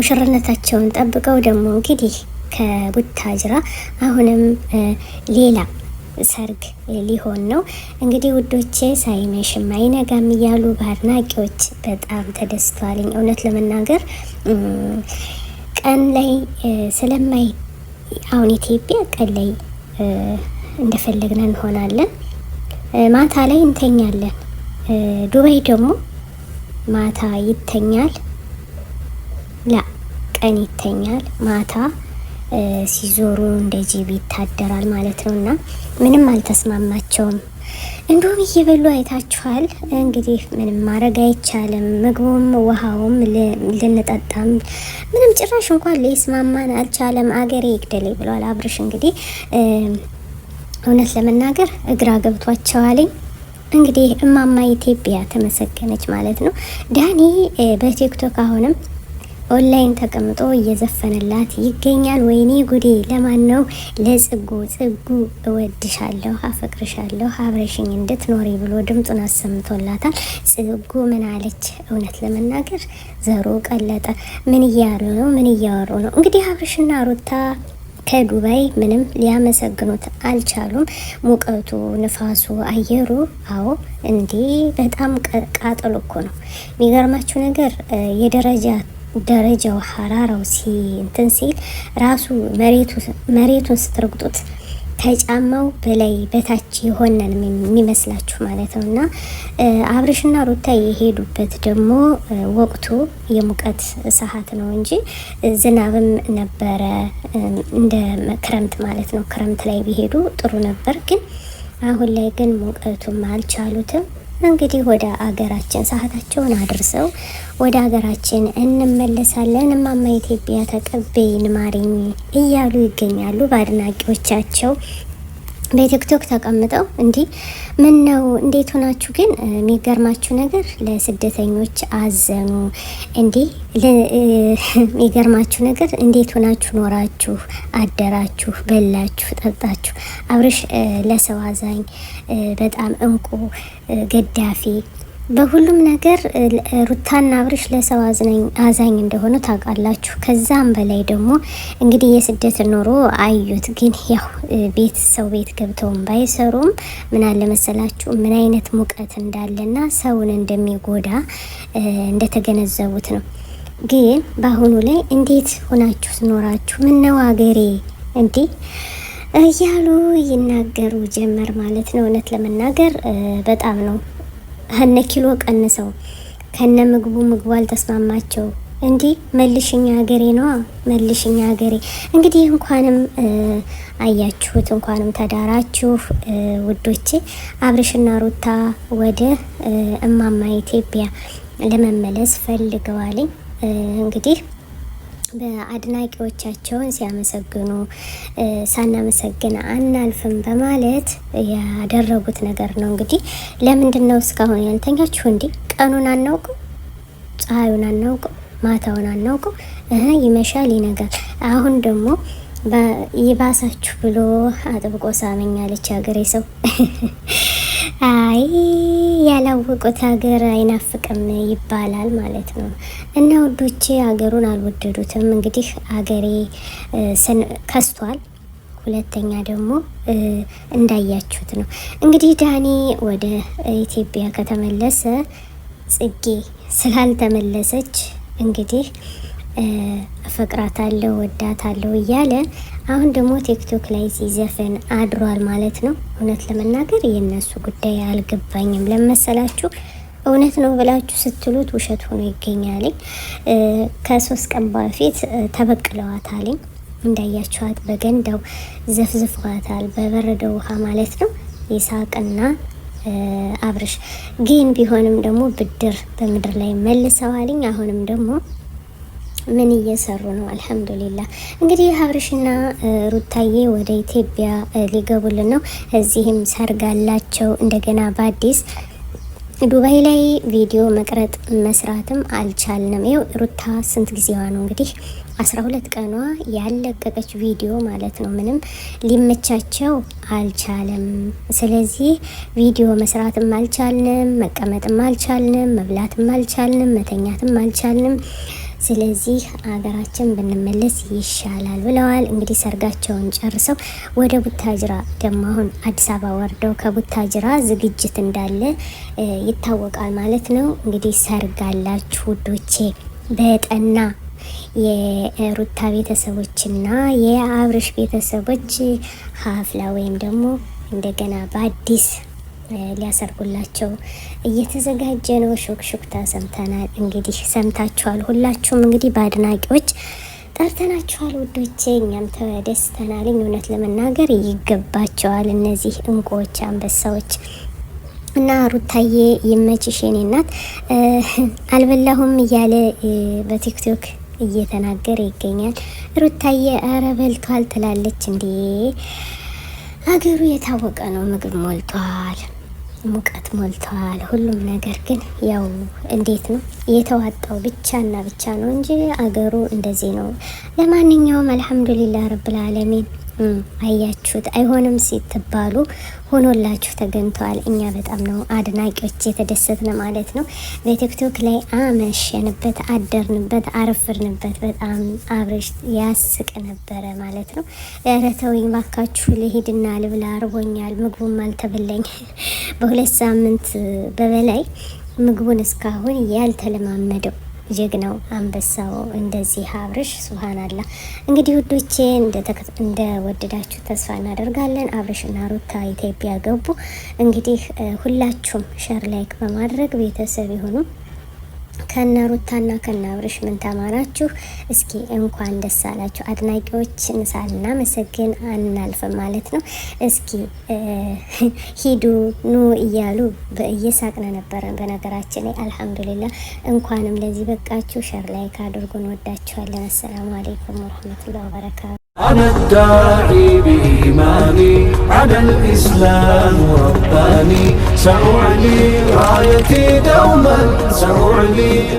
ሙሽርነታቸውን ጠብቀው ደግሞ እንግዲህ ከቡታጅራ አሁንም ሌላ ሰርግ ሊሆን ነው። እንግዲህ ውዶቼ ሳይመሽም አይነጋም እያሉ በአድናቂዎች በጣም ተደስቷልኝ። እውነት ለመናገር ቀን ላይ ስለማይ አሁን ኢትዮጵያ ቀን ላይ እንደፈለግን እንሆናለን፣ ማታ ላይ እንተኛለን። ዱባይ ደግሞ ማታ ይተኛል፣ ላ ቀን ይተኛል፣ ማታ ሲዞሩ እንደዚህ ይታደራል ማለት ነው። እና ምንም አልተስማማቸውም። እንዲሁም እየበሉ አይታችኋል። እንግዲህ ምንም ማድረግ አይቻልም። ምግቡም ውሃውም ልንጠጣም ምንም ጭራሽ እንኳን ሊስማማን አልቻለም። አገሬ ይግደለኝ ብሏል አብርሽ። እንግዲህ እውነት ለመናገር እግራ ገብቷቸዋልኝ። እንግዲህ እማማ ኢትዮጵያ ተመሰገነች ማለት ነው። ዳኒ በቲክቶክ አሁንም ኦንላይን ተቀምጦ እየዘፈነላት ይገኛል። ወይኔ ጉዴ! ለማን ነው? ለጽጉ እወድሻለሁ፣ አፈቅርሻለሁ፣ አብረሽኝ እንድትኖሪ ብሎ ድምጡን አሰምቶላታል። ጽጉ ምን አለች? እውነት ለመናገር ዘሮ ቀለጠ። ምን እያሉ ነው? ምን እያወሩ ነው? እንግዲህ አብርሽና ሩታ ከዱባይ ምንም ሊያመሰግኑት አልቻሉም። ሙቀቱ፣ ንፋሱ፣ አየሩ አዎ እንዲህ በጣም ቃጠሎ እኮ ነው። የሚገርማችሁ ነገር ደረጃው ሐራራው እንትን ሲል ራሱ መሬቱን ስትረግጡት ከጫማው በላይ በታች የሆነን የሚመስላችሁ ማለት ነው። እና አብርሽና ሩታ የሄዱበት ደግሞ ወቅቱ የሙቀት ሰዓት ነው እንጂ ዝናብም ነበረ እንደ ክረምት ማለት ነው። ክረምት ላይ ቢሄዱ ጥሩ ነበር፣ ግን አሁን ላይ ግን ሙቀቱም አልቻሉትም። እንግዲህ ወደ አገራችን ሰዓታቸውን አድርሰው ወደ አገራችን እንመለሳለን። እማማ ኢትዮጵያ ተቀበይን ማሪኝ እያሉ ይገኛሉ በአድናቂዎቻቸው በቲክቶክ ተቀምጠው። እንዲህ ምን ነው እንዴት ሆናችሁ ግን? የሚገርማችሁ ነገር ለስደተኞች አዘኑ። እንዲህ የሚገርማችሁ ነገር እንዴት ሆናችሁ ኖራችሁ አደራችሁ፣ በላችሁ፣ ጠጣችሁ። አብርሽ ለሰው አዛኝ፣ በጣም እንቁ ገዳፊ በሁሉም ነገር ሩታና አብርሽ ለሰው አዛኝ እንደሆኑ ታውቃላችሁ። ከዛም በላይ ደግሞ እንግዲህ የስደት ኑሮ አዩት። ግን ያው ሰው ቤት ገብተውም ባይሰሩም ምን አለ መሰላችሁ ምን አይነት ሙቀት እንዳለና ሰውን እንደሚጎዳ እንደተገነዘቡት ነው። ግን በአሁኑ ላይ እንዴት ሆናችሁ ኖራችሁ ምን ነው አገሬ እንዲህ እያሉ ይናገሩ ጀመር ማለት ነው። እውነት ለመናገር በጣም ነው ከነ ኪሎ ቀንሰው ከነ ምግቡ አልተስማማቸው። እንዲህ መልሽኛ ሀገሬ ነው መልሽኛ ሀገሬ። እንግዲህ እንኳንም አያችሁት፣ እንኳንም ተዳራችሁ ውዶቼ። አብርሽና ሩታ ወደ እማማ ኢትዮጵያ ለመመለስ ፈልገዋል። እንግዲህ በአድናቂዎቻቸውን ሲያመሰግኑ ሳናመሰግን አናልፍም በማለት ያደረጉት ነገር ነው። እንግዲህ ለምንድን ነው እስካሁን ያልተኛችሁ? እንዲህ ቀኑን አናውቀው፣ ፀሐዩን አናውቀው፣ ማታውን አናውቀው። ይመሻል ይነጋል። አሁን ደግሞ ይባሳችሁ ብሎ አጥብቆ ሳመኛለች ሀገሬ ሰው። አይ ያላወቁት ሀገር አይናፍቅም ይባላል ማለት ነው። እና ውዶቼ ሀገሩን አልወደዱትም። እንግዲህ ሀገሬ ከስቷል። ሁለተኛ ደግሞ እንዳያችሁት ነው እንግዲህ ዳኒ ወደ ኢትዮጵያ ከተመለሰ ጽጌ ስላልተመለሰች እንግዲህ እፈቅራታለሁ ወዳታለሁ እያለ አሁን ደግሞ ቲክቶክ ላይ ሲዘፈን አድሯል ማለት ነው። እውነት ለመናገር የእነሱ ጉዳይ አልገባኝም። ለመሰላችሁ እውነት ነው ብላችሁ ስትሉት ውሸት ሆኖ ይገኛል። ከ3 ቀን በፊት ተበቅለዋታል። እንዳያችኋት በገንዳው ዘፍዝፏታል፣ በበረደው ውሃ ማለት ነው። ይሳቅና አብርሽ ግን ቢሆንም ደግሞ ብድር በምድር ላይ መልሰዋልኝ። አሁንም ደግሞ ምን እየሰሩ ነው? አልሐምዱሊላህ። እንግዲህ አብርሽና ሩታዬ ወደ ኢትዮጵያ ሊገቡልን ነው። እዚህም ሰርጋላቸው እንደገና በአዲስ ዱባይ ላይ ቪዲዮ መቅረጥ መስራትም አልቻልንም። ይኸው ሩታ ስንት ጊዜዋ ነው እንግዲህ 12 ቀኗ ያለቀቀች ቪዲዮ ማለት ነው። ምንም ሊመቻቸው አልቻለም። ስለዚህ ቪዲዮ መስራትም አልቻልንም፣ መቀመጥም አልቻልንም፣ መብላትም አልቻልንም፣ መተኛትም አልቻልንም። ስለዚህ ሀገራችን ብንመለስ ይሻላል ብለዋል። እንግዲህ ሰርጋቸውን ጨርሰው ወደ ቡታጅራ ደግሞ አሁን አዲስ አበባ ወርደው ከቡታጅራ ዝግጅት እንዳለ ይታወቃል ማለት ነው። እንግዲህ ሰርግ አላችሁ ውዶቼ በጠና የሩታ ቤተሰቦችና የአብርሽ ቤተሰቦች ሀፍላ ወይም ደግሞ እንደገና በአዲስ ሊያሰርጉላቸው እየተዘጋጀ ነው። ሹክሹክታ ሰምተናል። እንግዲህ ሰምታችኋል። ሁላችሁም እንግዲህ በአድናቂዎች ጠርተናችኋል ውዶቼ። እኛም ተደስተናል። እውነት ለመናገር ይገባቸዋል እነዚህ እንቁዎች አንበሳዎች እና ሩታዬ ይመችሽ የኔ እናት። አልበላሁም እያለ በቲክቶክ እየተናገረ ይገኛል። ሩታዬ አረ በልቷል ትላለች። እንዴ ሀገሩ የታወቀ ነው። ምግብ ሞልቷል፣ ሙቀት ሞልቷል፣ ሁሉም ነገር ግን ያው እንዴት ነው የተዋጣው ብቻና ብቻ ነው እንጂ አገሩ እንደዚህ ነው። ለማንኛውም አልሐምዱሊላህ ረብል ዓለሚን። አያችሁት አይሆንም ሲትባሉ ሆኖላችሁ ተገኝተዋል። እኛ በጣም ነው አድናቂዎች የተደሰትነ ማለት ነው። በቲክቶክ ላይ አመሸንበት፣ አደርንበት፣ አረፍርንበት። በጣም አብርሽ ያስቅ ነበረ ማለት ነው። ኧረ ተወኝ ባካችሁ ልሂድና ልብላ አርቦኛል፣ ምግቡም አልተበላኝ በ2 ሳምንት በበላይ ምግቡን እስካሁን ያልተለማመደው ጀግናው አንበሳው እንደዚህ አብርሽ ሱብሃንአላህ። እንግዲህ ውዶቼ እንደ ወደዳችሁ ተስፋ እናደርጋለን። አብርሽና ሩታ ኢትዮጵያ ገቡ። እንግዲህ ሁላችሁም ሸር ላይክ በማድረግ ቤተሰብ ይሁኑ። ከነ ሩታና ከነ አብርሽ ምን ተማራችሁ? እስኪ እንኳን ደስ አላችሁ አድናቂዎችን ሳናመሰግን አናልፍም ማለት ነው። እስኪ ሂዱ ኑ እያሉ እየሳቅነ ነበረ። በነገራችን ላይ አልሐምዱሊላህ እንኳንም ለዚህ በቃችሁ። ሸር ላይክ አድርጉን። ወዳችኋለን። አሰላሙ አለይኩም ወራህመቱላሂ ወበረካቱ። أنا الداعي بإيماني على الإسلام رباني سأعلي رايتي دوما سأعلي